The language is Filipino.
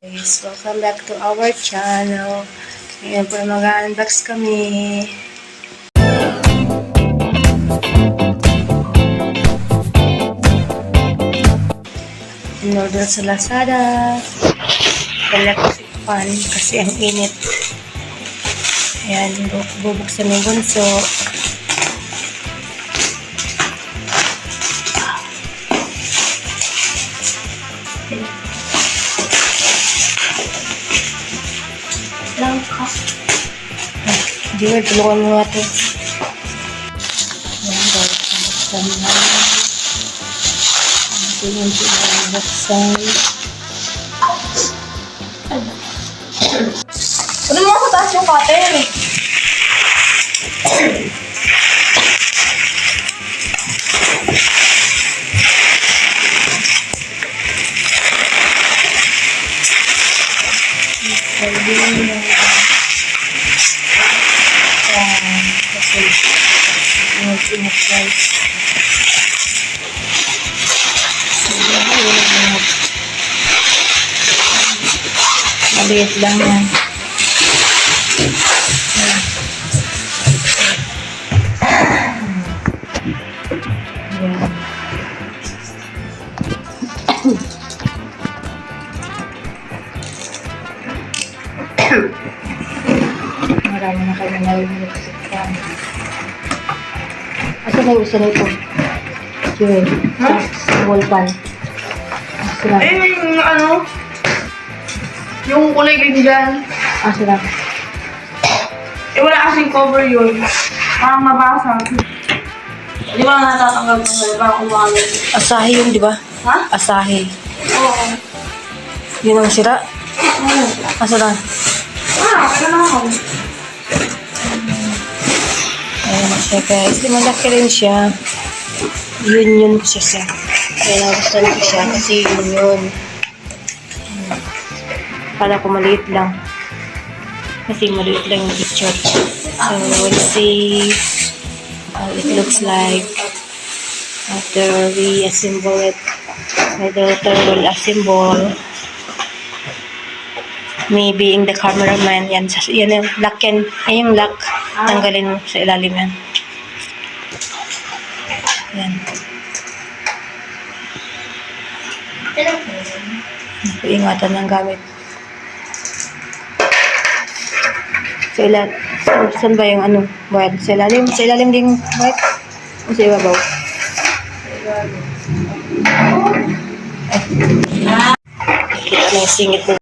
Guys, welcome back to our channel. Ngayon po mag-unbox kami. In-order sa Lazada. Electric fan kasi ang init. Ayan, bubuksan yung bunso. Langka. Dear, tulungan mo nga ito. Ayan, buksan na. Ito yung buksan. Ano mo ako taas yung cutter? Maliit lang yan. Marami na kami narinig sa asa na yung isa na ito? Jewel. Wall pan. Yung ano? Yung kulay green dyan. Asa na? Wala kasing cover yun. Parang mabasa. Di ba natatanggal ko na? Parang kumagal. Asahi yun, di ba? Ha? Asahi. Oo. Yun ang sira? Oo. Asa na? Kaya na ako. Ayan siya guys. Di malaki rin siya. Yun siya. Kaya nagustuhan ko siya kasi yun. Kala ko maliit lang. Kasi maliit lang yung picture. So, we'll see how it looks like after we assemble it. My daughter will assemble. Maybe in the cameraman. Yan yung lock yan. Ay, yung lock. Tanggalin mo sa ilalim yan. Yan. Ingatan ng gamit. Sa saan ba yung ano? Wire? Sa ilalim? Sa ilalim din yung wire? O sa ibabaw? Ay. Kita na yung singit mo.